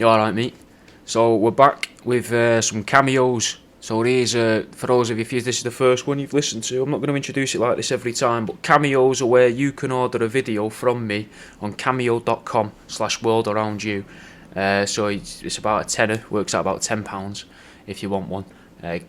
You alright, mate? So we're back with some cameos. So these, for those of you, if this is the first one you've listened to, I'm not going to introduce it like this every time, but cameos are where you can order a video from me on cameo.com/worldaroundyou. So it's about a tenner, works out about £10 if you want one.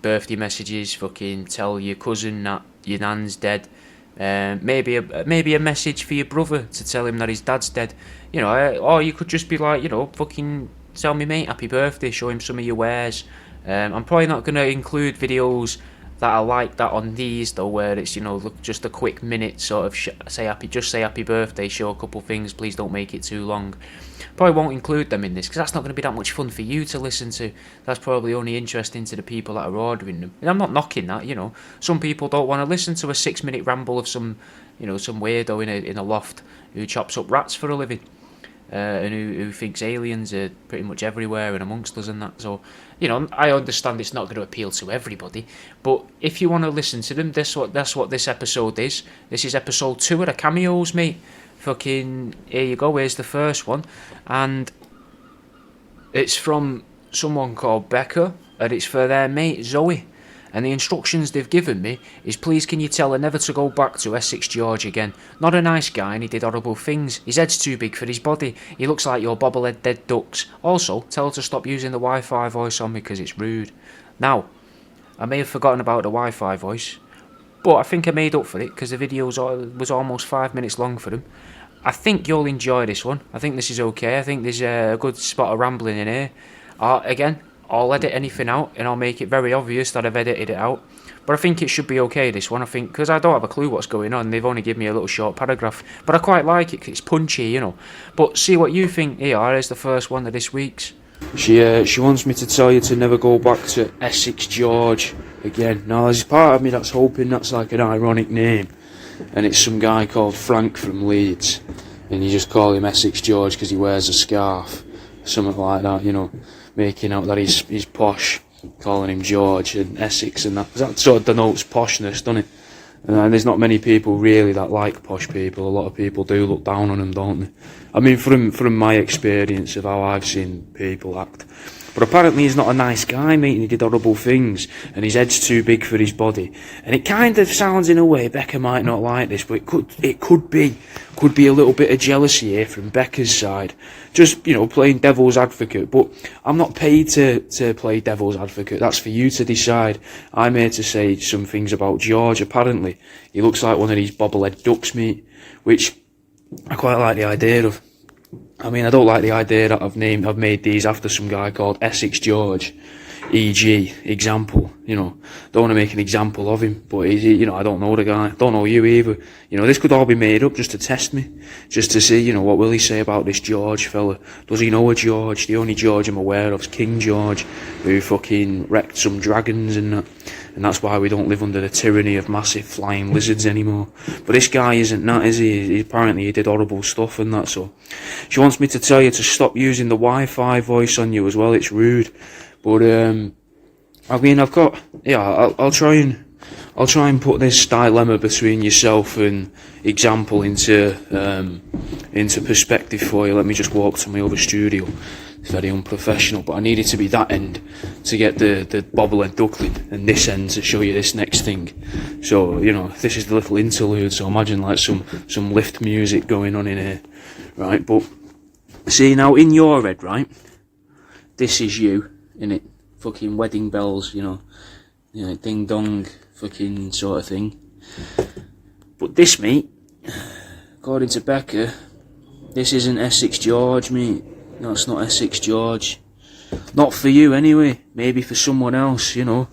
Birthday messages, fucking tell your cousin that your nan's dead. Maybe a message for your brother to tell him that his dad's dead. You know, or you could just be like, you know, fucking tell me mate happy birthday, show him some of your wares. I'm probably not going to include videos that are like that on these though, where it's, you know, just a quick minute sort of say happy birthday, show a couple things, please don't make it too long. Probably won't include them in this because that's not going to be that much fun for you to listen to. That's probably only interesting to the people that are ordering them. And I'm not knocking that, you know. Some people don't want to listen to a 6-minute ramble of some, you know, some weirdo in a loft who chops up rats for a living. And who thinks aliens are pretty much everywhere and amongst us and that. So, you know, I understand it's not going to appeal to everybody, but if you want to listen to them, that's what this episode is. This is episode 2 of the cameos, mate. Fucking, here you go, here's the first one. And it's from someone called Becca, and it's for their mate Zoe. And the instructions they've given me is, please can you tell her never to go back to Essex George again. Not a nice guy and he did horrible things. His head's too big for his body. He looks like your bobblehead dead ducks. Also, tell her to stop using the Wi-Fi voice on me because it's rude. Now, I may have forgotten about the Wi-Fi voice, but I think I made up for it because the video was almost 5 minutes long for them. I think you'll enjoy this one. I think this is okay. I think there's a good spot of rambling in here. Again, I'll edit anything out and I'll make it very obvious that I've edited it out. But I think it should be okay, this one. I think, because I don't have a clue what's going on. They've only given me a little short paragraph. But I quite like it 'cause it's punchy, you know. But see what you think. Here is the first one of this week's. She wants me to tell you to never go back to Essex George again. Now, there's part of me that's hoping that's like an ironic name. And it's some guy called Frank from Leeds. And you just call him Essex George because he wears a scarf. Something like that, you know. Making out that he's posh, calling him George and Essex and that sort of denotes poshness, doesn't it? And there's not many people really that like posh people. A lot of people do look down on them, don't they? I mean, from my experience of how I've seen people act. But apparently he's not a nice guy, mate, and he did horrible things, and his head's too big for his body. And it kind of sounds in a way, Becca might not like this, but it could be a little bit of jealousy here from Becca's side. Just, you know, playing devil's advocate. But I'm not paid to play devil's advocate. That's for you to decide. I'm here to say some things about George. Apparently, he looks like one of these bobblehead ducks, mate, which I quite like the idea of. I mean, I don't like the idea that I've made these after some guy called Essex George, e.g. example, you know, don't want to make an example of him, but you know, I don't know the guy, don't know you either, you know, this could all be made up just to test me, just to see, you know, what will he say about this George fella. Does he know a George? The only George I'm aware of is King George, who fucking wrecked some dragons and that. And that's why we don't live under the tyranny of massive flying lizards anymore. But this guy isn't that, is he? Apparently he did horrible stuff and that, so. She wants me to tell you to stop using the Wi-Fi voice on you as well, it's rude. But, I mean, I've got, yeah, I'll try and put this dilemma between yourself and example into perspective for you. Let me just walk to my other studio. It's very unprofessional, but I need it to be that end to get the bobblehead duckling, and this end to show you this next thing. So, you know, this is the little interlude, so imagine like some lift music going on in here, right? But, see, now in your head, right, this is you, innit? Fucking wedding bells, you know, ding dong, fucking sort of thing. But this, mate, according to Becca, this isn't Essex George, mate. No, it's not Essex George. Not for you, anyway. Maybe for someone else, you know.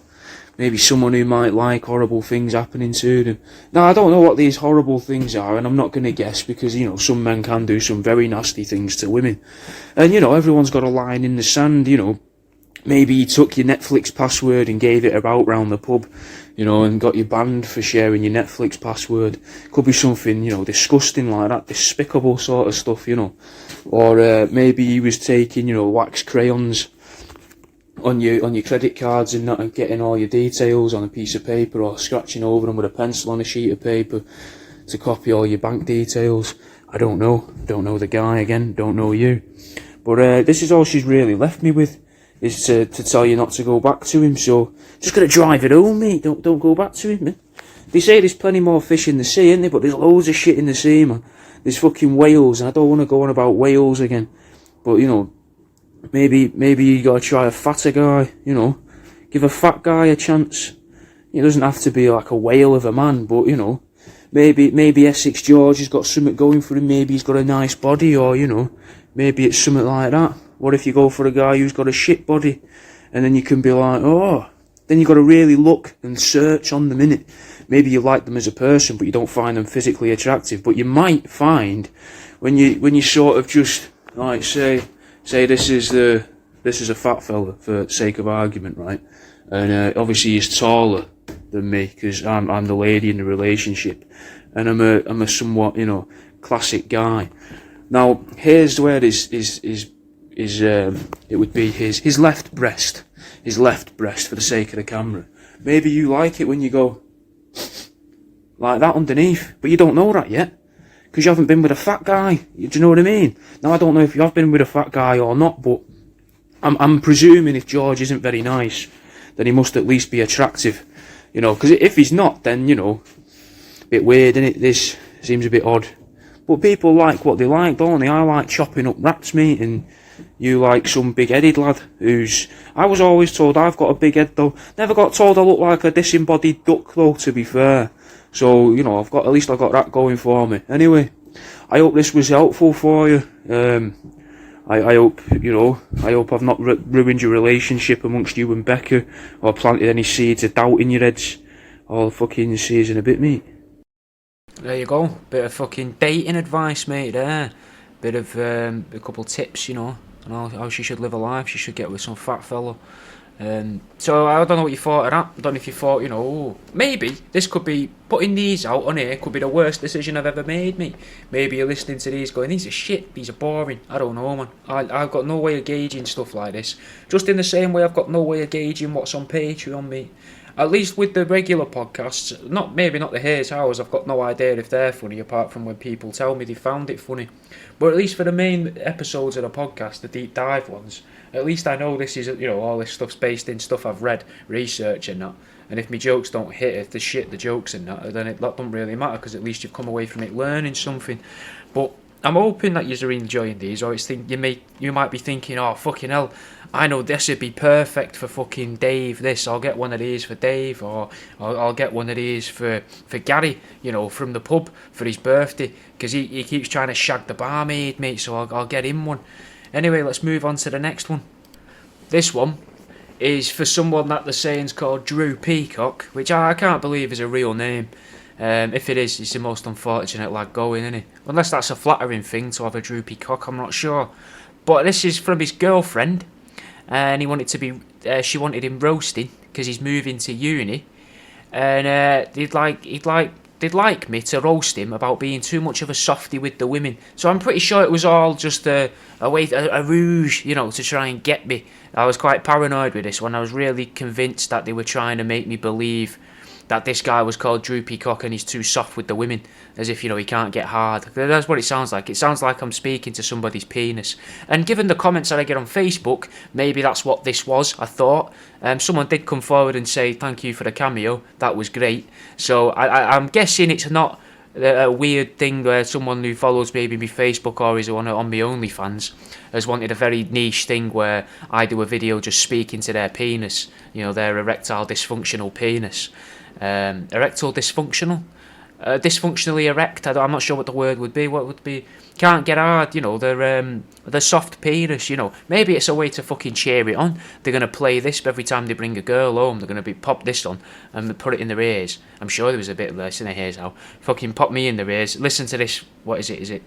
Maybe someone who might like horrible things happening to them. Now, I don't know what these horrible things are, and I'm not going to guess, because, you know, some men can do some very nasty things to women. And, you know, everyone's got a line in the sand, you know. Maybe you took your Netflix password and gave it about round the pub, you know, and got you banned for sharing your Netflix password. Could be something, you know, disgusting like that, despicable sort of stuff, you know. Or maybe he was taking, you know, wax crayons on your credit cards and not getting all your details on a piece of paper, or scratching over them with a pencil on a sheet of paper to copy all your bank details. I don't know the guy again, don't know you. But this is all she's really left me with, is to tell you not to go back to him. So just gotta drive it home, mate. Don't go back to him, man. They say there's plenty more fish in the sea, isn't there? But there's loads of shit in the sea, man. There's fucking whales, and I don't want to go on about whales again. But, you know, maybe you gotta try a fatter guy, you know. Give a fat guy a chance. It doesn't have to be like a whale of a man, but, you know, maybe Essex George has got something going for him. Maybe he's got a nice body, or, you know, maybe it's something like that. What if you go for a guy who's got a shit body? And then you can be like, oh, then you've got to really look and search on them, innit? Maybe you like them as a person, but you don't find them physically attractive. But you might find, when you sort of just, like, say this is a fat fella, for sake of argument, right? And obviously he's taller than me, because I'm the lady in the relationship, and I'm a somewhat, you know, classic guy. Now here's where it would be his left breast, for the sake of the camera. Maybe you like it when you go like that underneath, but you don't know that yet, because you haven't been with a fat guy. Do you know what I mean? Now I don't know if you have been with a fat guy or not, but I'm presuming if George isn't very nice, then he must at least be attractive, you know, because if he's not, then, you know, a bit weird, innit? This seems a bit odd. But people like what they like, don't they? I like chopping up rats, mate, and you like some big-headed lad who's... I was always told I've got a big head, though. Never got told I look like a disembodied duck, though, to be fair. So, you know, at least I've got that going for me. Anyway, I hope this was helpful for you. I hope, you know, I've not ruined your relationship amongst you and Becca, or planted any seeds of doubt in your heads. All fucking season a bit, mate. There you go. Bit of fucking dating advice, mate, there. Bit of, a couple tips, you know, on how she should live her life. She should get with some fat fella. So I don't know what you thought of that. I don't know if you thought, you know, oh, maybe this could be, putting these out on here could be the worst decision I've ever made, mate. Maybe you're listening to these going, these are shit, these are boring. I don't know, man. I've got no way of gauging stuff like this. Just in the same way I've got no way of gauging what's on Patreon, mate. At least with the regular podcasts, maybe not the Here's Hours, I've got no idea if they're funny, apart from when people tell me they found it funny. But at least for the main episodes of the podcast, the deep dive ones, at least I know this is, you know, all this stuff's based in stuff I've read, research and that. And if my jokes don't hit, if the shit the jokes and that, then that don't really matter, because at least you've come away from it learning something. But I'm hoping that you're enjoying these, or you might be thinking, oh, fucking hell, I know this would be perfect for fucking Dave, I'll get one of these for Dave, or I'll get one of these for Gary, you know, from the pub for his birthday, because he keeps trying to shag the barmaid, mate, so I'll get him one. Anyway, let's move on to the next one. This one is for someone that the saying's called Drew Peacock, which I can't believe is a real name. If it is, it's the most unfortunate lad going, isn't it? Unless that's a flattering thing to have a droopy cock, I'm not sure. But this is from his girlfriend, and she wanted him roasting because he's moving to uni, and they'd like me to roast him about being too much of a softie with the women. So I'm pretty sure it was all just a ruse, you know, to try and get me. I was quite paranoid with this one. I was really convinced that they were trying to make me believe that this guy was called Drew Peacock and he's too soft with the women, as if, you know, he can't get hard. That's what it sounds like. It sounds like I'm speaking to somebody's penis. And given the comments that I get on Facebook, maybe that's what this was, I thought. Someone did come forward and say, thank you for the cameo, that was great. So I'm guessing it's not a weird thing where someone who follows maybe my Facebook or is on my OnlyFans has wanted a very niche thing where I do a video just speaking to their penis, you know, their erectile dysfunctional penis. Erectile dysfunctional? Dysfunctionally erect, I'm not sure what the word would be. What would be? Can't get hard, you know, they're soft penis, you know. Maybe it's a way to fucking cheer it on. They're going to play this every time they bring a girl home. They're going to pop this on and put it in their ears. I'm sure there was a bit of this in their ears now. Fucking pop me in their ears. Listen to this. What is it?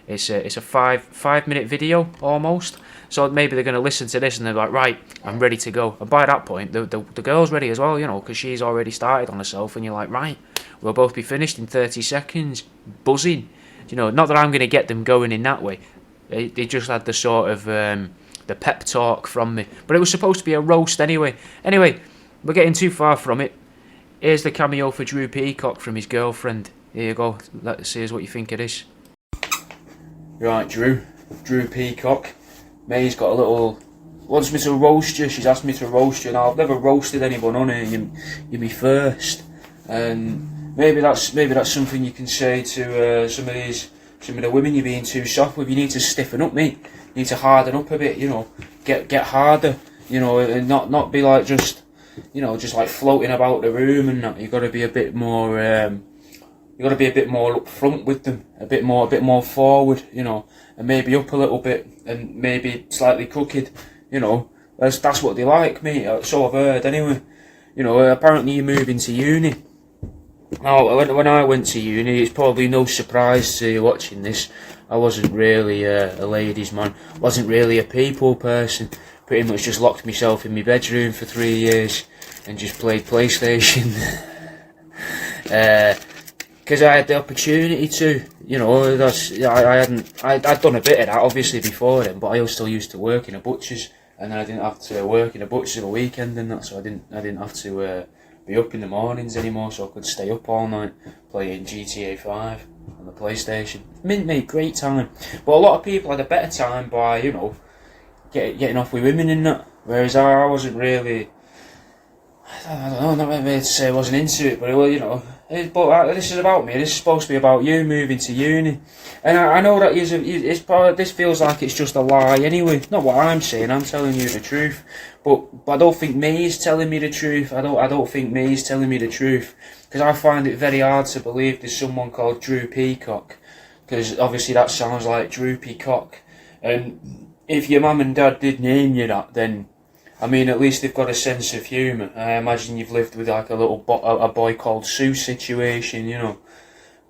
It's a 5 minute video almost. So maybe they're going to listen to this and they're like, right, I'm ready to go. And by that point, the girl's ready as well, you know, because she's already started on herself. And you're like, right, we'll both be finished in 30 seconds. Buzzing. You know, not that I'm going to get them going in that way. They just had the sort of the pep talk from me. But it was supposed to be a roast anyway. Anyway, we're getting too far from it. Here's the cameo for Drew Peacock from his girlfriend. Here you go. Let's see what you think of this. Right, Drew Peacock. May's got a little, wants me to roast you. She's asked me to roast you. Now I've never roasted anyone on here. You're me first, and maybe that's something you can say to some of the women you're being too soft with. You need to stiffen up, mate. You need to harden up a bit. You know, get harder. You know, and not be like just, you know, just like floating about the room and that. You've got to be a bit more. You got to be a bit more up front with them, a bit more forward, you know, and maybe up a little bit, and maybe slightly crooked, you know. That's what they like, mate. So I've heard, anyway. You know, apparently you're moving to uni. Now, when I went to uni, it's probably no surprise to you watching this. I wasn't really a ladies' man. Wasn't really a people person. Pretty much just locked myself in my bedroom for 3 years and just played PlayStation. Because I had the opportunity to, you know. I'd done a bit of that obviously before then, but I still used to work in a butcher's, and I didn't have to work in a butcher's on a weekend and that, so I didn't have to be up in the mornings anymore, so I could stay up all night playing GTA 5 on the PlayStation. Mate, great time. But a lot of people had a better time by, you know, getting off with women and that, whereas I wasn't really. I don't know, not really to say I wasn't into it, but well, you know. But this is about me. This is supposed to be about you moving to uni, and I know that this feels like it's just a lie anyway. Not what I'm saying. I'm telling you the truth, but I don't think me is telling me the truth. I don't think me is telling me the truth, because I find it very hard to believe there's someone called Drew Peacock, because obviously that sounds like Droopy Cock, and if your mum and dad did name you that, then, I mean, at least they've got a sense of humour. I imagine you've lived with like a little a boy called Sue situation, you know.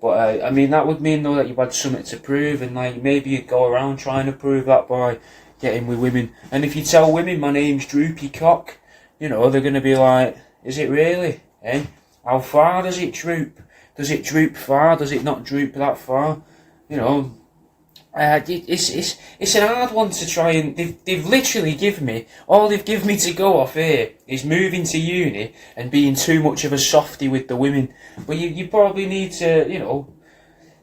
But I mean, that would mean though that you've had something to prove, and like maybe you'd go around trying to prove that by getting with women. And if you tell women my name's Droopy Cock, you know, they're going to be like, is it really? Eh? How far does it droop? Does it droop far? Does it not droop that far? You know. It's an hard one to try, and they've literally given me, all they've given me to go off here is moving to uni and being too much of a softie with the women. But you probably need to, you know,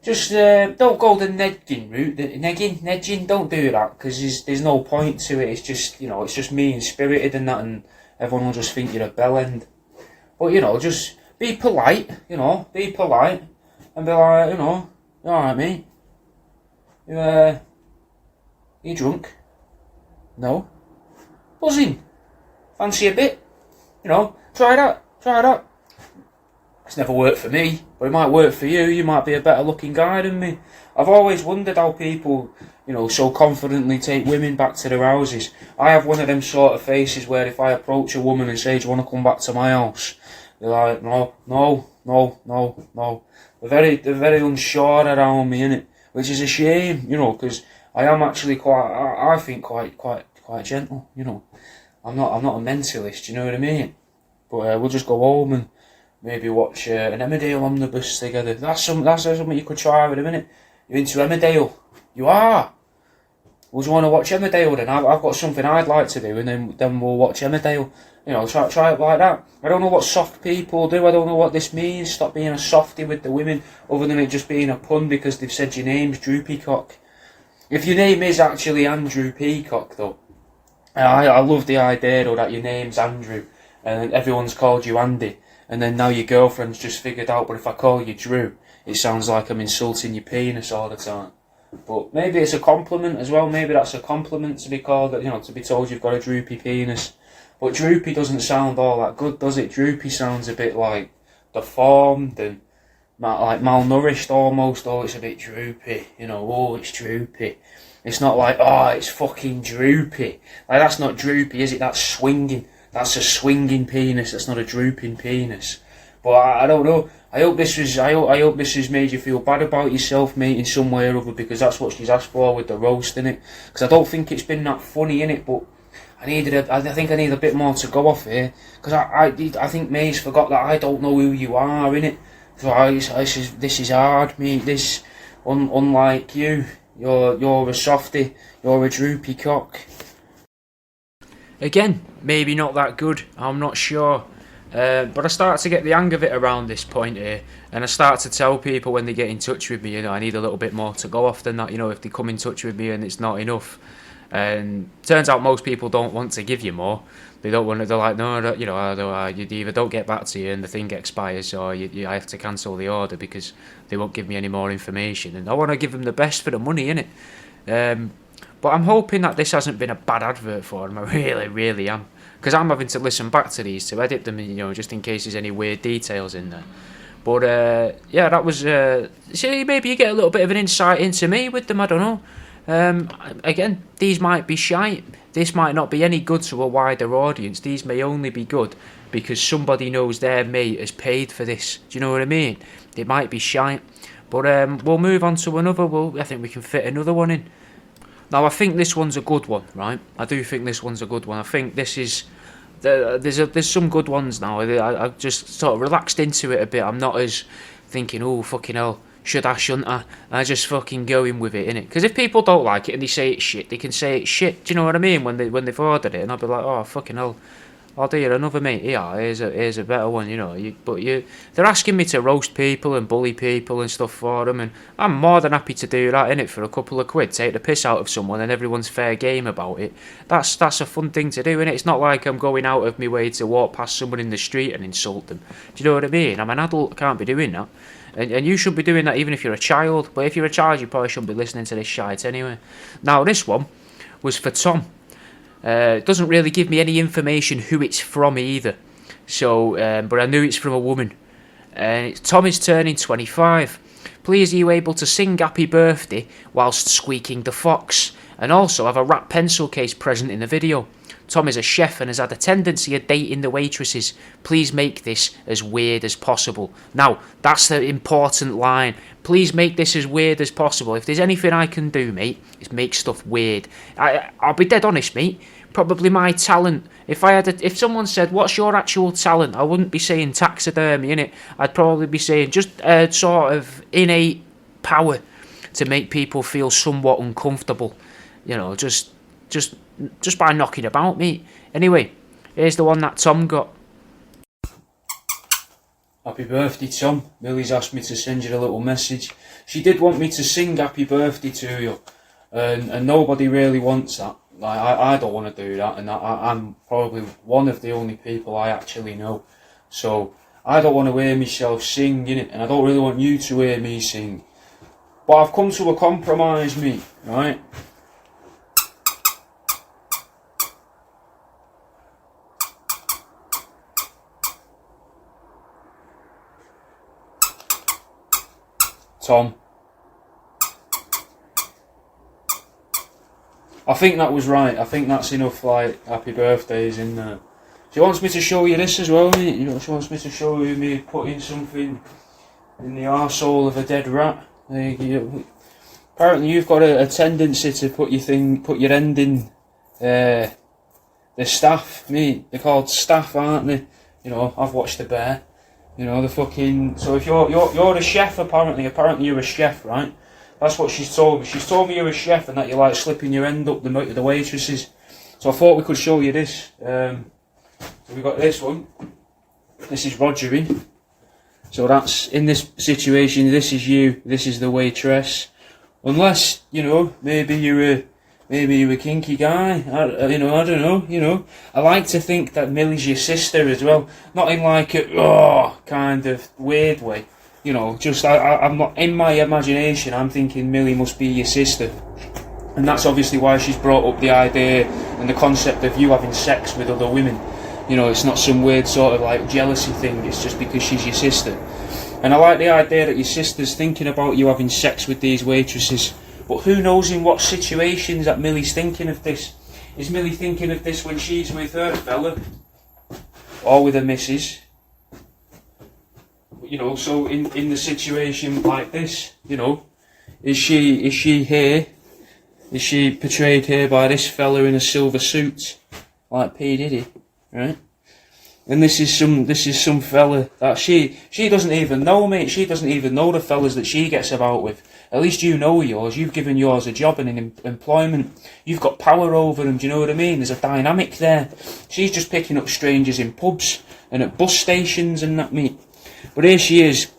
just don't go the negging route. Nedging, don't do that, because there's no point to it. It's just, you know, it's just mean spirited and that, and everyone will just think you're a bellend. But, you know, just be polite, you know, and be like, you know, alright mate. You drunk? No. Buzzing. Fancy a bit? You know, try that. It's never worked for me, but it might work for you. You might be a better looking guy than me. I've always wondered how people, you know, so confidently take women back to their houses. I have one of them sort of faces where if I approach a woman and say, do you want to come back to my house? They're like, no. They're very unsure around me, innit? Which is a shame, you know, because I am actually I think quite gentle, you know. I'm not a mentalist, you know what I mean? But we'll just go home and maybe watch an Emmerdale omnibus together. That's something you could try with a minute. You're into Emmerdale? You are? Would you want to watch Emmerdale then? I've got something I'd like to do, and then we'll watch Emmerdale. You know, try it like that. I don't know what soft people do. I don't know what this means. Stop being a softie with the women, other than it just being a pun because they've said your name's Drew Peacock. If your name is actually Andrew Peacock, though, I love the idea though that your name's Andrew and everyone's called you Andy, and then now your girlfriend's just figured out. But if I call you Drew, it sounds like I'm insulting your penis all the time. But maybe it's a compliment as well. Maybe that's a compliment to be called, you know, to be told you've got a droopy penis. But droopy doesn't sound all that good, does it? Droopy sounds a bit like deformed and like malnourished almost. Oh, it's a bit droopy, you know. Oh, it's droopy. It's not like, oh, it's fucking droopy. Like, that's not droopy, is it? That's swinging. That's a swinging penis. That's not a drooping penis. But I don't know. I hope this has made you feel bad about yourself, mate, in some way or other, because that's what she's asked for with the roast, innit? Because I don't think it's been that funny, innit? But I think I need a bit more to go off here, because I think May's forgot that I don't know who you are, innit? So this is hard, mate. This unlike you, you're a softie, you're a droopy cock. Again, maybe not that good. I'm not sure. But I start to get the hang of it around this point here, and I start to tell people when they get in touch with me, you know, I need a little bit more to go off than that, you know, if they come in touch with me and it's not enough. And turns out most people don't want to give you more. They don't want to. They're like, no, you know, you either don't get back to you and the thing expires, or you have to cancel the order because they won't give me any more information. And I want to give them the best for the money, innit? But I'm hoping that this hasn't been a bad advert for them. I really, really am, because I'm having to listen back to these to edit them, you know, just in case there's any weird details in there. But yeah, that was. See, maybe you get a little bit of an insight into me with them. I don't know. Again, these might be shite. This might not be any good to a wider audience. These may only be good because somebody knows their mate has paid for this. Do you know what I mean? It might be shite. But we'll move on to another. I think we can fit another one in. Now, I think this one's a good one, right? I do think this one's a good one. I think this is... There's some good ones now. I've just sort of relaxed into it a bit. I'm not as thinking, oh, fucking hell, should I, shouldn't I? I just fucking go in with it, innit? Because if people don't like it and they say it's shit, they can say it's shit. Do you know what I mean? When they've ordered it, and I'll be like, oh, fucking hell, I'll do you another, mate. Yeah, here's a better one, you know. They're asking me to roast people and bully people and stuff for them, and I'm more than happy to do that, innit, for a couple of quid. Take the piss out of someone and everyone's fair game about it. That's a fun thing to do, innit? It's not like I'm going out of my way to walk past someone in the street and insult them. Do you know what I mean? I'm an adult, I can't be doing that. And you should be doing that even if you're a child. But if you're a child, you probably shouldn't be listening to this shite anyway. Now, this one was for Tom. It doesn't really give me any information who it's from either. So, but I knew it's from a woman. Tom is turning 25. Please, are you able to sing Happy Birthday whilst squeaking the fox? And also have a rat pencil case present in the video. Tom is a chef and has had a tendency of dating the waitresses. Please make this as weird as possible. Now, that's the important line. Please make this as weird as possible. If there's anything I can do, mate, is make stuff weird. I'll be dead honest, mate. Probably my talent. If someone said, what's your actual talent? I wouldn't be saying taxidermy, innit? I'd probably be saying just sort of innate power to make people feel somewhat uncomfortable. You know, just by knocking about, mate. Anyway, here's the one that Tom got. Happy birthday, Tom. Millie's asked me to send you a little message. She did want me to sing happy birthday to you, and nobody really wants that. Like, I don't want to do that, and I'm probably one of the only people I actually know. So I don't want to hear myself sing, innit? And I don't really want you to hear me sing. But I've come to a compromise, mate, right? Tom. I think that was right. I think that's enough, like, happy birthdays in there. She wants me to show you this as well, mate. You know, she wants me to show you me putting something in the arsehole of a dead rat. Apparently you've got a tendency to put your end in the staff, mate. They're called staff, aren't they? You know, I've watched The Bear. You know, the fucking... So if you're a chef, apparently you're a chef, right? That's what she's told me. She's told me you're a chef and that you like slipping your end up the waitresses. So I thought we could show you this. So we got this one. This is Rogering. So that's, in this situation, this is you, this is the waitress. Unless, you know, maybe you're a kinky guy. I don't know, you know. I like to think that Millie's your sister as well. Not in like a, kind of weird way. You know, just, I'm not, in my imagination, I'm thinking Millie must be your sister. And that's obviously why she's brought up the idea and the concept of you having sex with other women. You know, it's not some weird sort of like jealousy thing, it's just because she's your sister. And I like the idea that your sister's thinking about you having sex with these waitresses. But who knows in what situations that Millie's thinking of this? Is Millie thinking of this when she's with her fella? Or with her missus? You know, so in the situation like this, you know, is she here? Is she portrayed here by this fella in a silver suit, like P Diddy, right? And this is some fella that she doesn't even know, mate. She doesn't even know the fellas that she gets about with. At least you know yours. You've given yours a job and an employment. You've got power over them. Do you know what I mean? There's a dynamic there. She's just picking up strangers in pubs and at bus stations and that, mate. But here she is,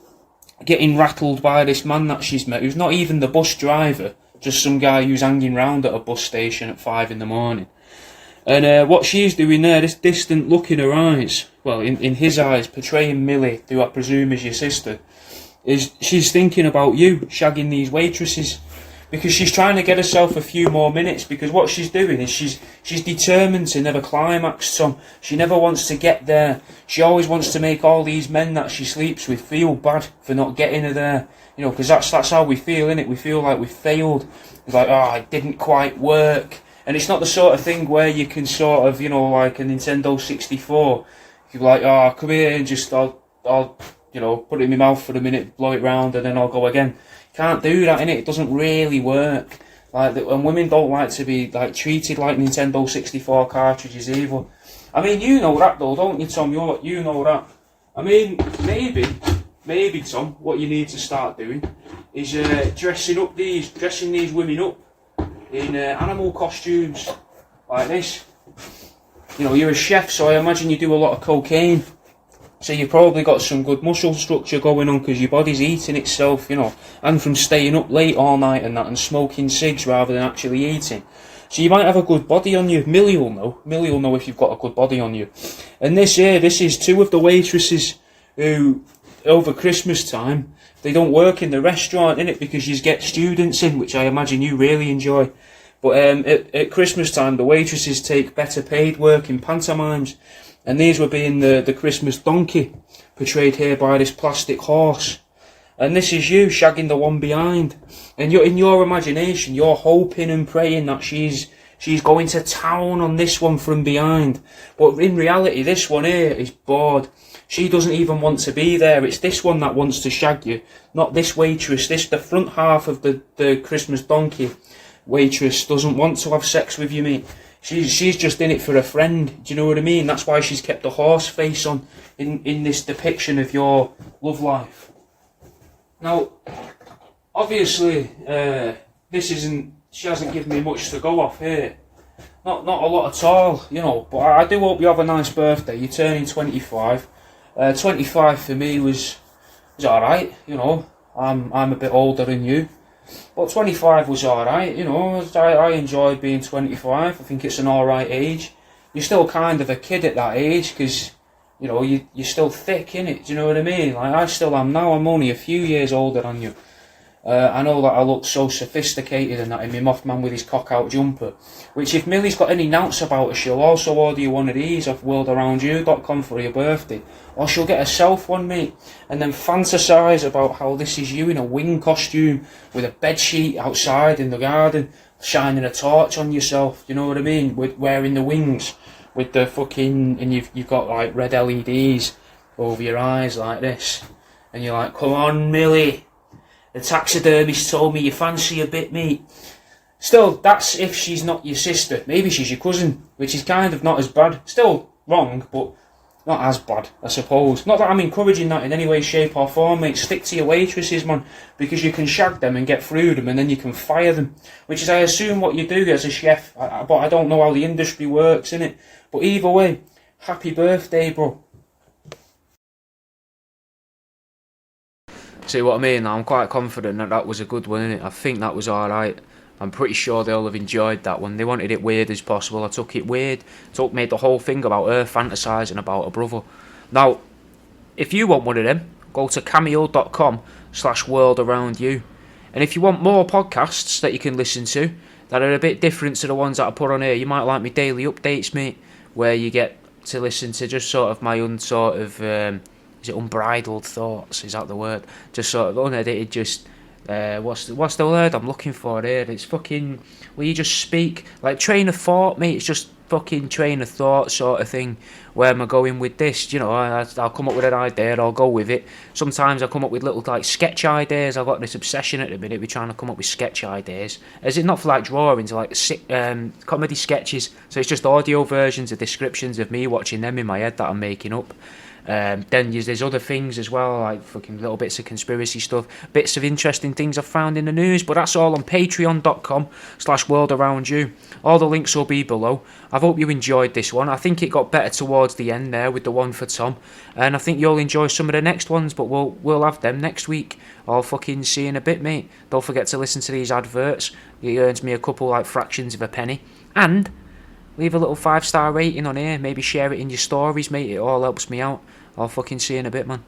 getting rattled by this man that she's met, who's not even the bus driver, just some guy who's hanging round at a bus station at 5 in the morning. And what she's doing there, this distant look in her eyes, well, in his eyes, portraying Millie, who I presume is your sister, is she's thinking about you, shagging these waitresses. Because she's trying to get herself a few more minutes, because what she's doing is she's determined to never climax, Tom. She never wants to get there. She always wants to make all these men that she sleeps with feel bad for not getting her there. You know, because that's how we feel, innit? We feel like we failed. It's like, oh, it didn't quite work. And it's not the sort of thing where you can sort of, you know, like a Nintendo 64. You're like, oh, come here and just, I'll you know, put it in my mouth for a minute, blow it round, and then I'll go again. Can't do that, innit? It doesn't really work. Like, and women don't like to be like treated like Nintendo 64 cartridges either. I mean, you know that though, don't you, Tom? You know that. I mean, maybe, Tom, what you need to start doing is dressing these women up in animal costumes like this. You know, you're a chef, so I imagine you do a lot of cocaine. So you've probably got some good muscle structure going on because your body's eating itself, you know, and from staying up late all night and that and smoking cigs rather than actually eating. So you might have a good body on you. Millie will know if you've got a good body on you. And this is two of the waitresses who, over Christmas time, they don't work in the restaurant, innit, because you get students in, which I imagine you really enjoy. But at Christmas time, the waitresses take better paid work in pantomimes. And these were being the Christmas donkey, portrayed here by this plastic horse. And this is you shagging the one behind. And in your imagination, you're hoping and praying that she's going to town on this one from behind. But in reality, this one here is bored. She doesn't even want to be there. It's this one that wants to shag you, not this waitress. The front half of the Christmas donkey waitress doesn't want to have sex with you, mate. She's just in it for a friend. Do you know what I mean? That's why she's kept a horse face on in this depiction of your love life. Now, obviously, she hasn't given me much to go off here. Not a lot at all, you know. But I do hope you have a nice birthday. You're turning 25. 25 for me was all right, you know. I'm a bit older than you. But 25 was alright, you know. I enjoyed being 25. I think it's an alright age. You're still kind of a kid at that age because, you know, you're still thick, innit? Do you know what I mean? Like, I still am now. I'm only a few years older than you. I know that I look so sophisticated and that in my Mothman with his cock-out jumper. Which, if Millie's got any nouts about her, she'll also order you one of these off worldaroundyou.com for your birthday. Or she'll get herself one, mate. And then fantasise about how this is you in a wing costume with a bedsheet outside in the garden, shining a torch on yourself. You know what I mean? With wearing the wings with the fucking... And you've got, like, red LEDs over your eyes like this. And you're like, come on, Millie. The taxidermist told me you fancy a bit, mate. Still, that's if she's not your sister. Maybe she's your cousin, which is kind of not as bad. Still wrong, but not as bad, I suppose. Not that I'm encouraging that in any way, shape or form, mate. Stick to your waitresses, man, because you can shag them and get through them and then you can fire them, which is, I assume, what you do as a chef. But I don't know how the industry works, innit? But either way, happy birthday, bro. See what I mean? I'm quite confident that was a good one, innit? I think that was alright. I'm pretty sure they'll have enjoyed that one. They wanted it weird as possible. I took it weird. Made the whole thing about her fantasising about her brother. Now, if you want one of them, go to cameo.com/worldaroundyou. And if you want more podcasts that you can listen to that are a bit different to the ones that I put on here, you might like my daily updates, mate, where you get to listen to just sort of my is it unbridled thoughts? Is that the word? Just sort of unedited, just what's the word I'm looking for here? It's fucking where you just speak like train of thought, mate. It's just fucking train of thought sort of thing. Where am I going with this? You know, I'll come up with an idea, I'll go with it. Sometimes I come up with little like sketch ideas. I've got this obsession at the minute with trying to come up with sketch ideas. As in not for like drawings, like comedy sketches. So it's just audio versions of descriptions of me watching them in my head that I'm making up. Then there's other things as well, like fucking little bits of conspiracy stuff, bits of interesting things I've found in the news, but that's all on patreon.com/worldaroundyou. All the links will be below. I've I hope you enjoyed this one. I think it got better towards the end there with the one for Tom, and I think you'll enjoy some of the next ones, but we'll have them next week. I'll fucking see you in a bit, mate. Don't forget to listen to these adverts. It earns me a couple like fractions of a penny. And leave a little 5-star rating on here. Maybe share it in your stories, mate. It all helps me out. I'll fucking see you in a bit, man.